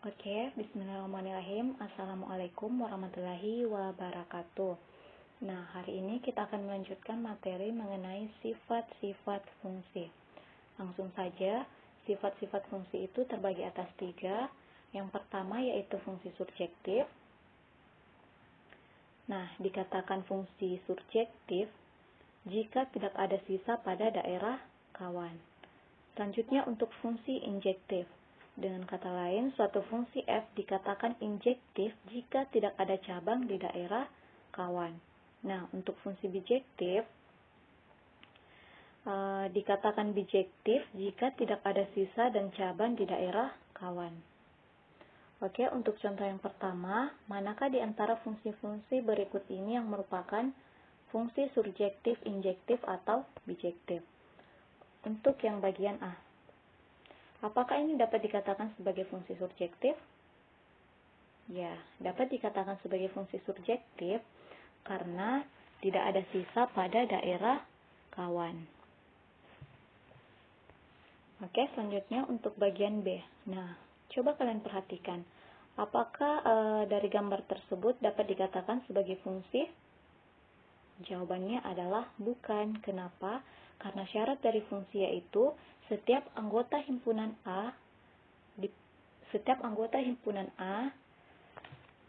Oke, bismillahirrahmanirrahim. Assalamualaikum warahmatullahi wabarakatuh. Nah, hari ini kita akan melanjutkan materi mengenai sifat-sifat fungsi. Langsung saja, sifat-sifat fungsi itu terbagi atas 3. Yang pertama yaitu fungsi surjektif. Nah, dikatakan fungsi surjektif jika tidak ada sisa pada daerah kawan. Selanjutnya untuk fungsi injektif. Dengan kata lain, suatu fungsi f dikatakan injektif jika tidak ada cabang di daerah kawan. Nah, untuk fungsi bijektif, dikatakan bijektif jika tidak ada sisa dan cabang di daerah kawan. Oke, untuk contoh yang pertama, manakah di antara fungsi-fungsi berikut ini yang merupakan fungsi surjektif, injektif, atau bijektif? Untuk yang bagian A, apakah ini dapat dikatakan sebagai fungsi surjektif? Ya, dapat dikatakan sebagai fungsi surjektif karena tidak ada sisa pada daerah kawan. Oke, selanjutnya untuk bagian B. Nah, coba kalian perhatikan. Apakah dari gambar tersebut dapat dikatakan sebagai fungsi? Jawabannya adalah bukan. Kenapa? Karena syarat dari fungsi yaitu setiap anggota himpunan A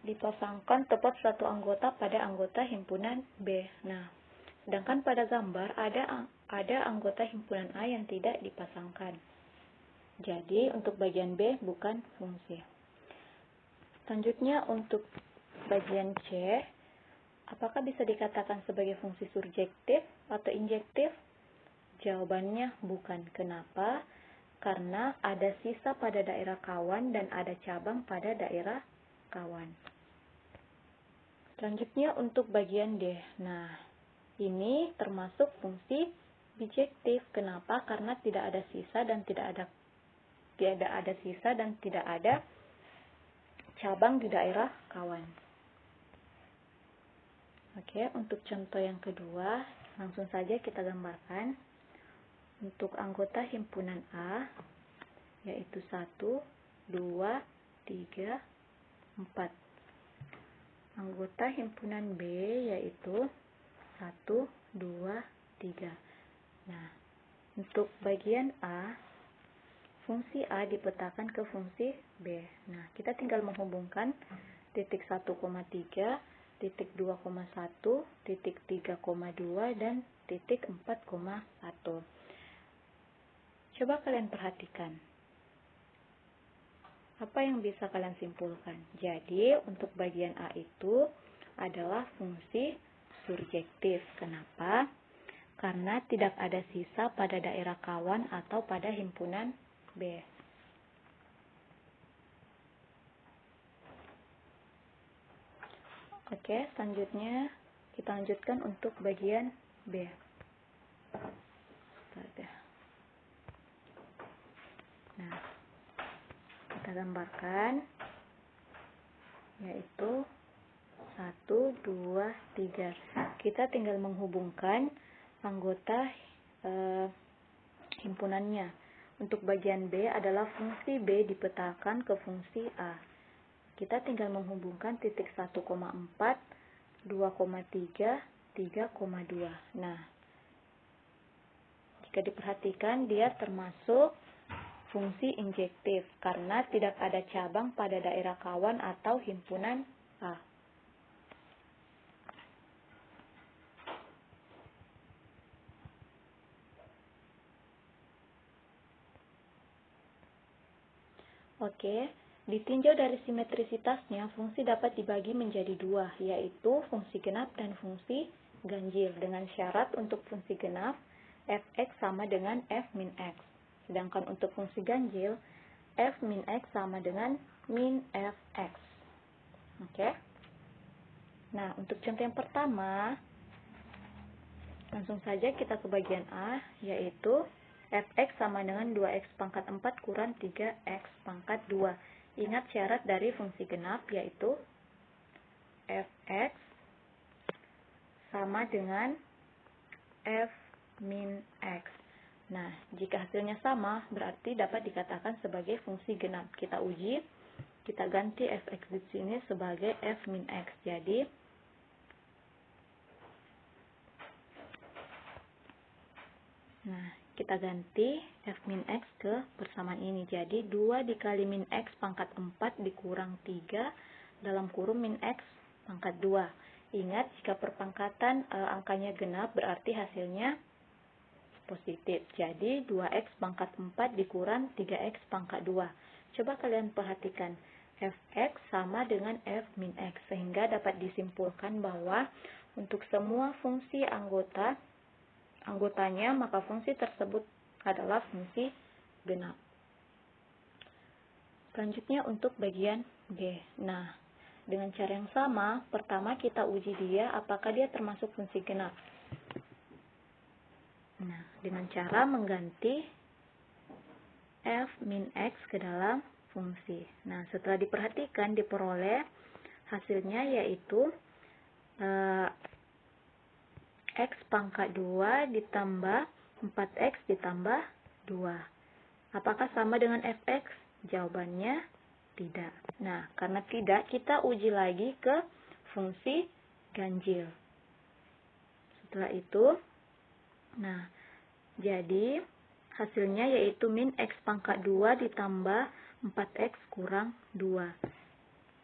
dipasangkan tepat satu anggota pada anggota himpunan B. Nah, sedangkan pada gambar ada anggota himpunan A yang tidak dipasangkan. Jadi, untuk bagian B bukan fungsi. Selanjutnya untuk bagian C, apakah bisa dikatakan sebagai fungsi surjektif atau injektif? Jawabannya bukan. Kenapa? Karena ada sisa pada daerah kawan dan ada cabang pada daerah kawan. Selanjutnya untuk bagian D. Nah, ini termasuk fungsi bijektif. Kenapa? Karena tidak ada sisa dan tidak ada cabang di daerah kawan. Oke, untuk contoh yang kedua, langsung saja kita gambarkan. Untuk anggota himpunan A, yaitu 1, 2, 3, 4. Anggota himpunan B, yaitu 1, 2, 3. Nah, untuk bagian A, fungsi A dipetakan ke fungsi B. Nah, kita tinggal menghubungkan titik 1,3, titik 2,1, titik 3,2, dan titik 4,1. Coba kalian perhatikan. Apa yang bisa kalian simpulkan? Jadi, untuk bagian A itu adalah fungsi surjektif. Kenapa? Karena tidak ada sisa pada daerah kawan atau pada himpunan B. Oke, selanjutnya kita lanjutkan untuk bagian B. Nah, kita gambarkan yaitu 1, 2, 3. Kita tinggal menghubungkan anggota himpunannya. Untuk bagian B adalah fungsi B dipetakan ke fungsi A. Kita tinggal menghubungkan titik 1,4, 2,3, 3,2. Nah, jika diperhatikan dia termasuk fungsi injektif karena tidak ada cabang pada daerah kawan atau himpunan A. Oke, ditinjau dari simetrisitasnya, fungsi dapat dibagi menjadi 2, yaitu fungsi genap dan fungsi ganjil. Dengan syarat untuk fungsi genap, fx sama dengan f min x. Sedangkan untuk fungsi ganjil, f min x sama dengan min fx. Oke. Nah, untuk contoh yang pertama, langsung saja kita ke bagian A, yaitu fx sama dengan 2x pangkat 4 kurang 3x pangkat 2. Ingat syarat dari fungsi genap, yaitu fx sama dengan f min x. Nah, jika hasilnya sama, berarti dapat dikatakan sebagai fungsi genap. Kita uji. kita ganti fx di sini sebagai f min x. Jadi, kita ganti f min x ke persamaan ini. Jadi, 2 dikali min x pangkat 4 dikurang 3 dalam kurung min x pangkat 2. Ingat, jika perpangkatan angkanya genap berarti hasilnya positif. Jadi, 2x pangkat 4 dikurang 3x pangkat 2. Coba kalian perhatikan, fx sama dengan f min x. Sehingga dapat disimpulkan bahwa untuk semua fungsi anggotanya, maka fungsi tersebut adalah fungsi genap. Selanjutnya untuk bagian B. Nah, dengan cara yang sama, pertama kita uji dia apakah dia termasuk fungsi genap. Nah, dengan cara mengganti f min x ke dalam fungsi. Nah, setelah diperhatikan, diperoleh hasilnya yaitu x pangkat 2 ditambah 4x ditambah 2. Apakah sama dengan fx? Jawabannya tidak. Nah, karena tidak, kita uji lagi ke fungsi ganjil. Setelah itu, nah, jadi hasilnya yaitu min x pangkat 2 ditambah 4x kurang 2.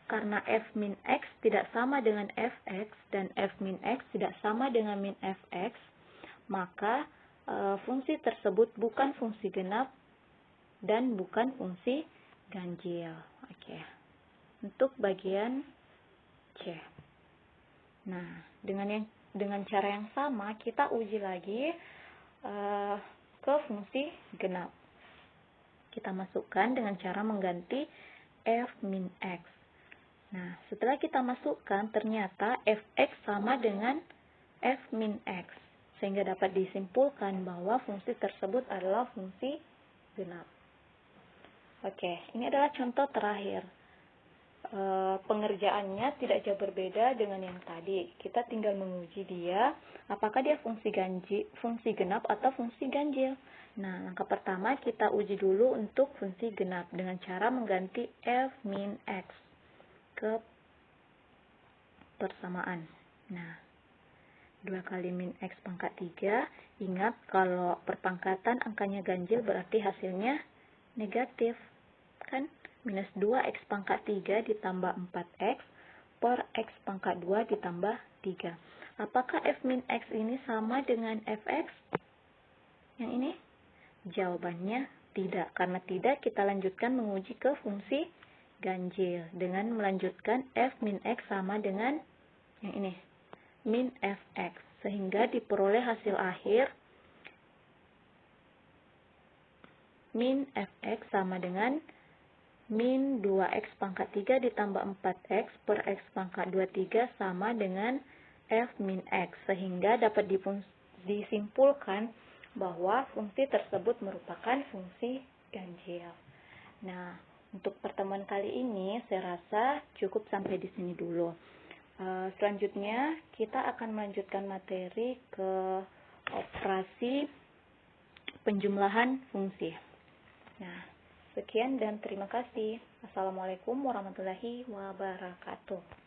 Karena f min x tidak sama dengan fx dan f min x tidak sama dengan min fx, maka fungsi tersebut bukan fungsi genap dan bukan fungsi ganjil. Oke. Untuk bagian C. Nah, dengan cara yang sama kita uji lagi ke fungsi genap. Kita masukkan dengan cara mengganti f min x. Nah, setelah kita masukkan, ternyata fx sama dengan f min x. Sehingga dapat disimpulkan bahwa fungsi tersebut adalah fungsi genap. Oke, ini adalah contoh terakhir. Pengerjaannya tidak jauh berbeda dengan yang tadi. Kita tinggal menguji dia, apakah dia fungsi genap atau fungsi ganjil. Nah, langkah pertama kita uji dulu untuk fungsi genap dengan cara mengganti f min x ke persamaan. Nah, 2 kali min x pangkat 3. Ingat, kalau perpangkatan angkanya ganjil berarti hasilnya negatif. Kan? Minus 2x pangkat 3 ditambah 4x per x pangkat 2 ditambah 3. Apakah f min x ini sama dengan fx? Yang ini? Jawabannya tidak. Karena tidak, kita lanjutkan menguji ke fungsi ganjil dengan melanjutkan f min x sama dengan yang ini, min fx, sehingga diperoleh hasil akhir min fx sama dengan min 2x pangkat 3 ditambah 4x per x pangkat 23 sama dengan f min x, sehingga dapat disimpulkan bahwa fungsi tersebut merupakan fungsi ganjil. Nah, untuk pertemuan kali ini saya rasa cukup sampai di sini dulu. Selanjutnya kita akan melanjutkan materi ke operasi penjumlahan fungsi. Nah, sekian dan terima kasih. Assalamualaikum warahmatullahi wabarakatuh.